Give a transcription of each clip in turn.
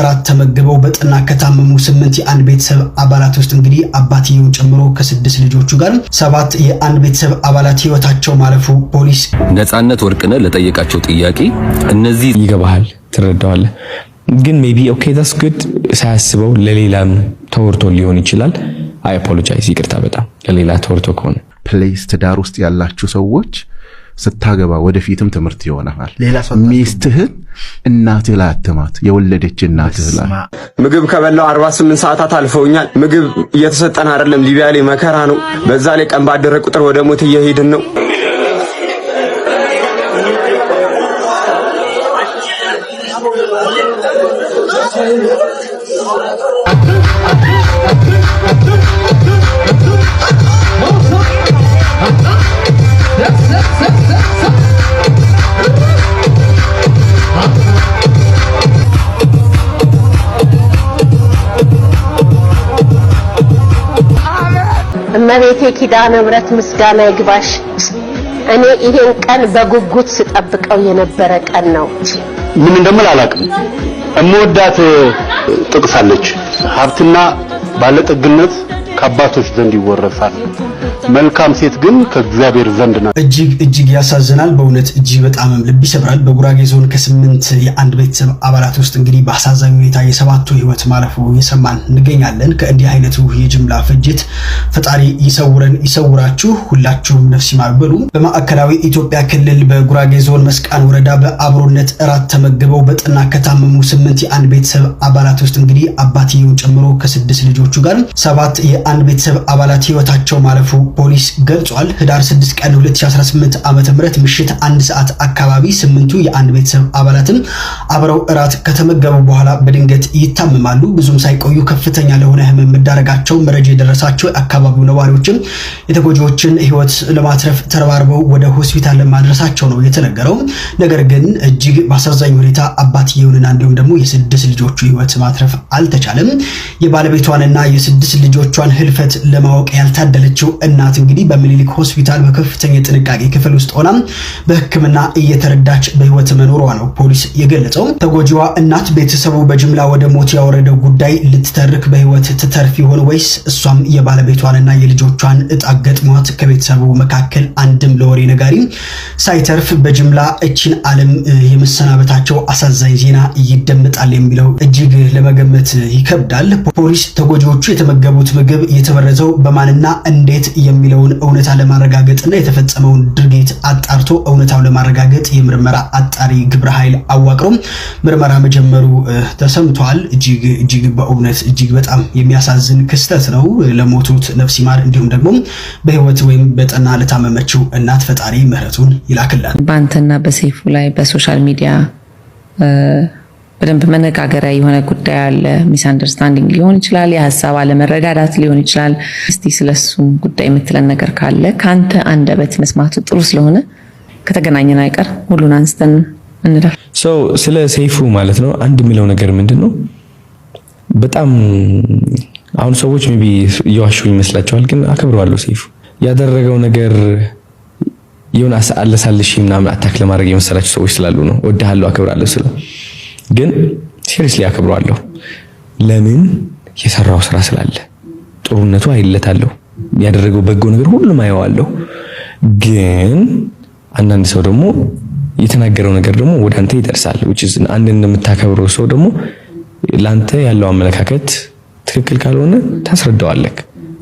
እራት ተመግበው በጠና ከታመሙ 8 የአንድ ቤተሰብ አባላት ውስጥ እንግዲህ አባትየውን ጨምሮ ከ6 ልጆቹ ጋር 7 የአንድ ቤተሰብ አባላት ህይወታቸው ማለፉ ፖሊስ ነፃነት ወርቅነህ ለጠየቃቸው ጥያቄ እነዚህ ይገባሃል ትረዳዋለህ ግን ሜቢ ኦኬ ዳትስ ጉድ ሳያስበው ለሌላም ተወርቶ ሊሆን ይችላል አይ አፖሎጃይዝ ይቅርታ በጣም ለሌላ ተወርቶ ከሆነ ፕሌስ ትዳር ውስጥ ያላችሁ ሰዎች ስታገባ ወደፊትም ትምህርት ይሆናል ሚስትህን እናትህ ላይ አትማት የወለደች እናትህ ላይ ምግብ ከበላው 48 ሰዓታት አልፈውኛል ምግብ እየተሰጠን አይደለም ሊቢያ ላይ መከራ ነው በዛ ላይ ቀን ባደረ ቁጥር ወደ ሞት እየሄድን ነው እመቤቴ ኪዳነ ምሕረት ምስጋና ይግባሽ እኔ ይሄን ቀን በጉጉት ስጠብቀው የነበረ ቀን ነው ምን እንደምላላቅም እምወዳት ጥቅሳለች ሀብትና ባለጠግነት ከአባቶች ዘንድ ይወረሳል መልካም ሴት ግን ከእግዚአብሔር ዘንድ ነው እጅግ ያሳዝናል በእውነት እጅግ በጣም ልብ ይሰብራል በጉራጌ ዞን ከ8 የአንድ ቤተሰብ አባላት ውስጥ እንግዲህ በአሳዛኝ ሁኔታ የሰባቱ ህይወት ማለፉ የሰማን እንገኛለን ከእንዲህ አይነቱ የጅምላ ፍጅት ፈጣሪ ይሰውራችሁ ሁላችሁም ነፍስ ይማር በሉ በማዕከላዊ ኢትዮጵያ ክልል በጉራጌ ዞን መስቃን ወረዳ በአብሮነት እራት ተመግበው በጠና ከታመሙ 8 የአንድ ቤተሰብ አባላት ውስጥ እንግዲህ አባትየውን ጨምሮ ከ6 ልጆቹ ጋር 7 የአንድ ቤተሰብ አባላት ህይወታቸው ማለፉ ፖሊስ ገልጿል ህዳር 6 ቀን 2018 ዓመተ ምህረት ምሽት 1 ሰዓት አካባቢ 8ቱ የአንድ ቤተሰብ አባላትም አብረው እራት ከተመገቡ በኋላ በድንገት ይታመማሉ ብዙም ሳይቆዩ ከፍተኛ ለሆነ ህመም መዳረጋቸው መረጃ የደረሳቸው አካባቢው ነዋሪዎችም የተጎጂዎችን ህይወት ለማትረፍ ተረባርበው ወደ ሆስፒታል ለማድረሳቸው ነው የተነገረው ነገር ግን እጅግ ባሳዛኝ ሁኔታ አባትየውንና እንዲሁም ደግሞ የ6 ልጆቹ ህይወት ማትረፍ አልተቻለም የባለቤቷንና የ6 ልጆቿን ህልፈት ለማወቅ ያልታደለችው እናት እንግዲህ በሚኒሊክ ሆስፒታል በከፍተኛ ጥንቃቄ ክፍል ውስጥ ሆና በህክምና እየተረዳች በህይወት መኖሯ ነው ፖሊስ የገለጸው ተጎጂዋ እናት ቤተሰቡ በጅምላ ወደ ሞት ያወረደው ጉዳይ ልትተርክ በህይወት ትተርፍ ይሆን ወይስ እሷም የባለቤቷንና የልጆቿን እጣ ገጥሟት ከቤተሰቡ መካከል አንድም ለወሬ ነጋሪ ሳይተርፍ በጅምላ እቺን ዓለም የመሰናበታቸው አሳዛኝ ዜና ይደመጣል የሚለው እጅግ ለመገመት ይከብዳል ፖሊስ ተጎጂዎቹ የተመገቡት ምግብ የተበረዘው በማንና እንዴት የሚለውን እውነታ ለማረጋገጥና የተፈጸመውን ድርጊት አጣርቶ እውነታው ለማረጋገጥ የምርመራ አጣሪ ግብረ ኃይል አዋቅሮ ምርመራ መጀመሩ ተሰምቷል እጅግ በእውነት እጅግ በጣም የሚያሳዝን ክስተት ነው ለሞቱት ነፍስ ይማር እንዲሁም ደግሞ በህይወት ወይም በጠና ለታመመችው እናት ፈጣሪ ምህረቱን ይላክላል ባንተና በሰይፉ ላይ በሶሻል ሚዲያ በደንብ መነጋገሪያ የሆነ ጉዳይ አለ ሚስ አንደርስታንዲንግ ሊሆን ይችላል የሐሳብ አለመረዳዳት ሊሆን ይችላል እስቲ ስለሱ ጉዳይ የምትለን ነገር ካለ ካንተ አንደበት መስማቱ ጥሩ ስለሆነ ከተገናኘን አይቀር ሁሉን አንስተን እንላለን ስለ ሰይፉ ማለት ነው አንድ የሚለው ነገር ምንድነው በጣም አሁን ሰዎች ሜቢ ይዋሹ ይመስላቸዋል ግን አከብረዋለሁ ሰይፉ ያደረገው ነገር የሆነ አለሳልሽ ምናምን አታክ ለማድረግ የመሰላቸው ሰዎች ስላሉ ነው ወደሃለሁ አከብራለሁ ስለ ግን ሲሪየስሊ አከብረዋለሁ ለምን የሰራው ስራ ስላለ ጥሩነቱ አይለታለሁ ያደረገው በጎ ነገር ሁሉም አይዋለሁ ግን አንዳንድ ሰው ደግሞ የተናገረው ነገር ደግሞ ወደ አንተ ይደርሳል which is አንድ እንደምታከብረው ሰው ደግሞ ላንተ ያለው አመለካከት ትክክል ካልሆነ ታስረዳዋለህ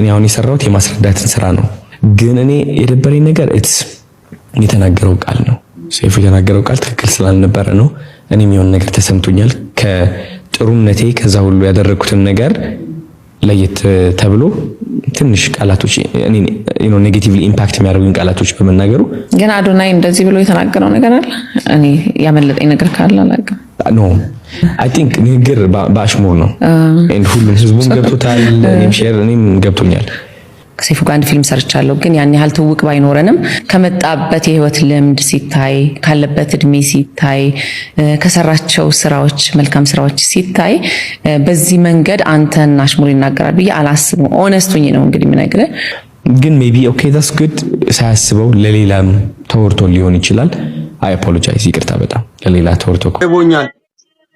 እኔ አሁን የሰራሁት የማስረዳትን ስራ ነው ግን እኔ የደበረኝ ነገር የተናገረው ቃል ነው ሰይፉ የተናገረው ቃል ትክክል ስላልነበረ ነው እኔም የሆነ ነገር ተሰምቶኛል ከጥሩነቴ ከዛ ሁሉ ያደረኩትን ነገር ለየት ተብሎ ትንሽ ቃላቶች እኔ ኔጌቲቭሊ ኢምፓክት የሚያደርጉኝ ቃላቶች በመናገሩ ግን አዶናይ እንደዚህ ብሎ የተናገረው ነገር አለ እኔ ያመለጠኝ ነገር ካለ አላውቅም ኖ አይ ቲንክ ንግግር በአሽሙር ነው and ሁሉም ህዝቡም ገብቶታል እኔም ሼር እኔም ገብቶኛል ከሰይፉ ጋር አንድ ፊልም ሰርቻለሁ ግን ያን ያህል ትውቅ ባይኖረንም ከመጣበት የህይወት ልምድ ሲታይ ካለበት እድሜ ሲታይ ከሰራቸው ስራዎች መልካም ስራዎች ሲታይ በዚህ መንገድ አንተን አሽሙር ይናገራል ብዬ አላስብም ኦነስቱኝ ነው እንግዲህ ምናገረ ግን ሜቢ ኦኬ ዳትስ ጉድ ሳያስበው ለሌላም ተወርቶ ሊሆን ይችላል አይ አፖሎጃይዝ ይቅርታ በጣም ለሌላ ተወርቶ ይቦኛል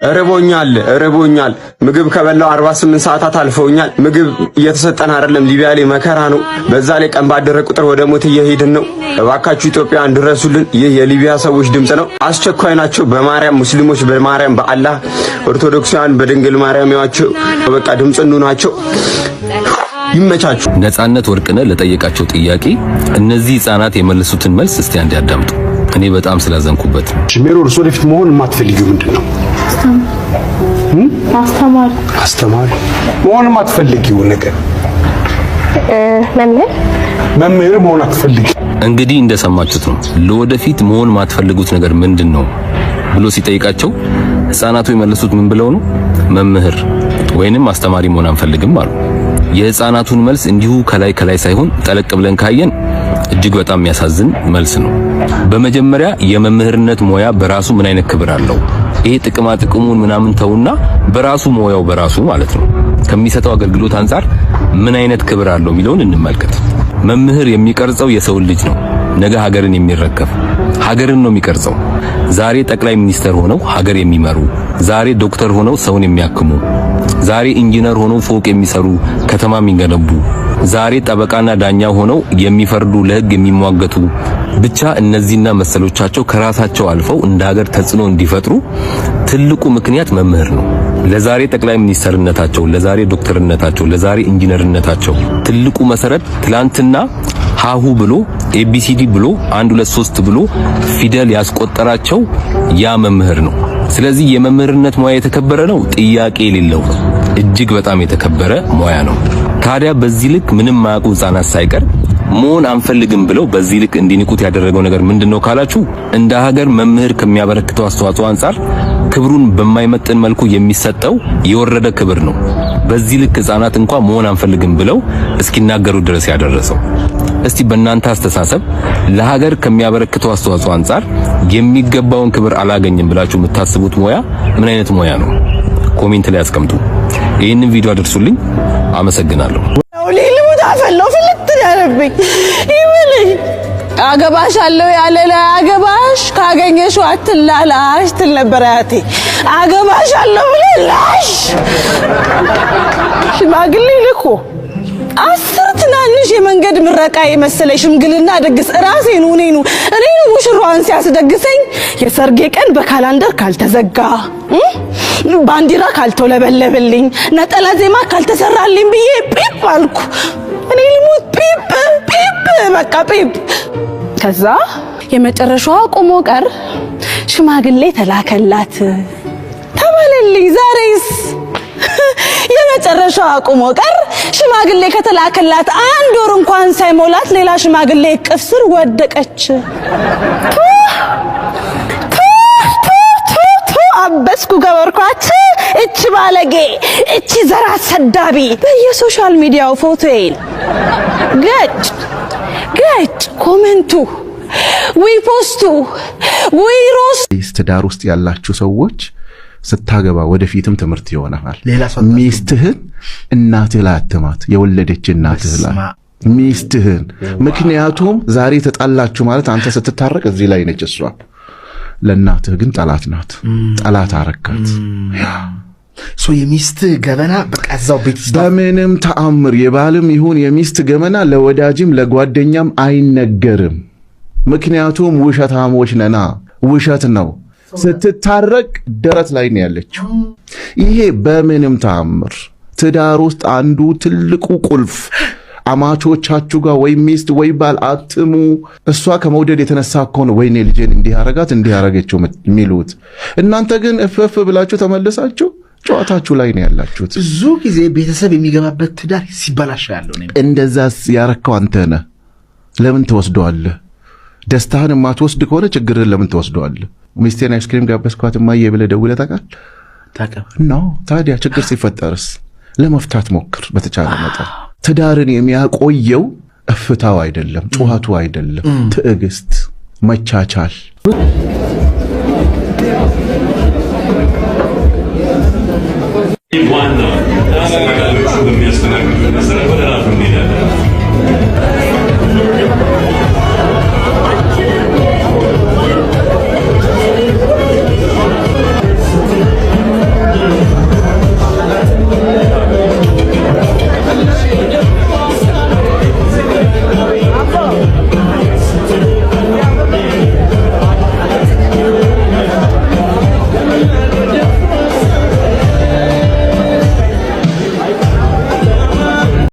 ርቦኛል ምግብ ከበላው 48 ሰዓታት አልፈውኛል። ምግብ እየተሰጠን አይደለም። ሊቢያ ላይ መከራ ነው። በዛ ላይ ቀን ባደረ ቁጥር ወደ ሞት እየሄድን ነው። እባካችሁ ኢትዮጵያን ድረሱልን። ይህ የሊቢያ ሰዎች ድምጽ ነው። አስቸኳይ ናቸው። በማርያም ሙስሊሞች በማርያም በአላህ፣ ኦርቶዶክሳውያን በድንግል ማርያም ያዋቸው በቃ ድምጽ ናቸው። ይመቻችሁ። ነጻነት ወርቅነህ ለጠየቃቸው ጥያቄ እነዚህ ህፃናት የመለሱትን መልስ እስቲ አንድ ያዳምጡ። እኔ በጣም ስላዘንኩበት። ሜሮን ወደፊት መሆን የማትፈልጊው ምንድነው? አስተማሪ መሆን የማትፈልጊው ነገር? መምህር መሆን አትፈልጊ? እንግዲህ እንደሰማችሁት ነው። ለወደፊት መሆን የማትፈልጉት ነገር ምንድነው ብሎ ሲጠይቃቸው ህፃናቱ የመለሱት ምን ብለው ነው? መምህር ወይንም አስተማሪ መሆን አንፈልግም አሉ። የህፃናቱን መልስ እንዲሁ ከላይ ሳይሆን ጠለቅ ብለን ካየን እጅግ በጣም የሚያሳዝን መልስ ነው። በመጀመሪያ የመምህርነት ሙያ በራሱ ምን አይነት ክብር አለው? ይሄ ጥቅሙን ምናምን ተውና በራሱ ሙያው በራሱ ማለት ነው ከሚሰጠው አገልግሎት አንፃር ምን አይነት ክብር አለው የሚለውን እንመልከት። መምህር የሚቀርጸው የሰው ልጅ ነው። ነገ ሀገርን የሚረከብ ሀገርን ነው የሚቀርጸው። ዛሬ ጠቅላይ ሚኒስተር ሆነው ሀገር የሚመሩ፣ ዛሬ ዶክተር ሆነው ሰውን የሚያክሙ፣ ዛሬ ኢንጂነር ሆነው ፎቅ የሚሰሩ፣ ከተማ የሚገነቡ፣ ዛሬ ጠበቃና ዳኛ ሆነው የሚፈርዱ፣ ለህግ የሚሟገቱ፣ ብቻ እነዚህና መሰሎቻቸው ከራሳቸው አልፈው እንደ ሀገር ተጽዕኖ እንዲፈጥሩ ትልቁ ምክንያት መምህር ነው። ለዛሬ ጠቅላይ ሚኒስተርነታቸው፣ ለዛሬ ዶክተርነታቸው፣ ለዛሬ ኢንጂነርነታቸው ትልቁ መሰረት ትላንትና ሃሁ ብሎ ኤቢሲዲ ብሎ 1 2 3 ብሎ ፊደል ያስቆጠራቸው ያ መምህር ነው። ስለዚህ የመምህርነት ሙያ የተከበረ ነው፣ ጥያቄ የሌለው ነው። እጅግ በጣም የተከበረ ሙያ ነው። ታዲያ በዚህ ልክ ምንም ማያውቁ ህፃናት ሳይቀር መሆን አንፈልግም ብለው በዚህ ልክ እንዲንቁት ያደረገው ነገር ምንድነው ካላችሁ፣ እንደ ሀገር መምህር ከሚያበረክተው አስተዋጽኦ አንፃር ክብሩን በማይመጥን መልኩ የሚሰጠው የወረደ ክብር ነው። በዚህ ልክ ህፃናት እንኳን መሆን አንፈልግም ብለው እስኪናገሩ ድረስ ያደረሰው። እስቲ በእናንተ አስተሳሰብ ለሀገር ከሚያበረክተው አስተዋጽኦ አንፃር የሚገባውን ክብር አላገኝም ብላችሁ የምታስቡት ሙያ ምን አይነት ሙያ ነው? ኮሜንት ላይ አስቀምጡ። ይህንን ቪዲዮ አድርሱልኝ። አመሰግናለሁ። አገባሻለሁ ያለ ላይ አገባሽ ካገኘሽው አትላላሽ ትል ነበር አያቴ። አገባሻለሁ ብለሽ ሽማግሌ ልኮ 10 ትናንሽ የመንገድ ምረቃ የመሰለ ሽምግልና ድግስ ራሴን እኔኑ ሙሽራዋን ሲያስደግሰኝ የሰርጌ ቀን በካላንደር ካልተዘጋ፣ ባንዲራ ካልተለበለበልኝ፣ ነጠላ ዜማ ካልተሰራልኝ ብዬ ጲፕ አልኩ። እኔ ልሙት ጲፕ በቃ ጲፕ። ከዛ የመጨረሻዋ ቆሞ ቀር ሽማግሌ ተላከላት ተባለልኝ። ዛሬስ የመጨረሻዋ ቆሞ ቀር ሽማግሌ ከተላከላት 1 ወር እንኳን ሳይሞላት ሌላ ሽማግሌ እቅፍ ስር ወደቀች። አበስኩ ገበርኳት። እቺ ባለጌ፣ እቺ ዘራ ሰዳቢ በየሶሻል ሚዲያው ፎቶዬን ገጭ ኮሜንቱ ወይ ፖስቱ ወይ ሮስት። ትዳር ውስጥ ያላችሁ ሰዎች ስታገባ ወደፊትም ትምህርት ይሆናል። ሚስትህን እናትህ ላይ አትማት፣ የወለደች እናትህ ላይ ሚስትህን። ምክንያቱም ዛሬ ተጣላችሁ ማለት አንተ ስትታረቅ እዚህ ላይ ነች እሷ፣ ለእናትህ ግን ጠላት ናት። ጠላት አረካት። የሚስት ገመና በቃ እዛው ቤት በምንም ተአምር የባልም ይሁን የሚስት ገመና ለወዳጅም ለጓደኛም አይነገርም። ምክንያቱም ውሸታሞች ነና፣ ውሸት ነው። ስትታረቅ ደረት ላይ ነው ያለችው። ይሄ በምንም ተአምር ትዳር ውስጥ አንዱ ትልቁ ቁልፍ አማቾቻችሁ ጋር ወይ ሚስት ወይ ባል አትሙ። እሷ ከመውደድ የተነሳ እኮ ነው ወይኔ ልጄን እንዲህ ያረገችው የሚሉት። እናንተ ግን እፍፍ ብላችሁ ተመልሳችሁ ጨዋታችሁ ላይ ነው ያላችሁት። ብዙ ጊዜ ቤተሰብ የሚገባበት ትዳር ሲበላሽ ያለው ነው። እንደዛስ ያረከው አንተ ነህ። ለምን ትወስደዋለህ? ደስታህን የማትወስድ ከሆነ ችግርህን ለምን ትወስደዋለህ? ሚስቴን አይስክሪም ጋበዝኳት እማዬ ብለህ ደውለህ ታውቃለህ? ነው። ታዲያ ችግር ሲፈጠርስ ለመፍታት ሞክር በተቻለ መጠን። ትዳርን የሚያቆየው እፍታው አይደለም፣ ጩኸቱ አይደለም፣ ትዕግስት፣ መቻቻል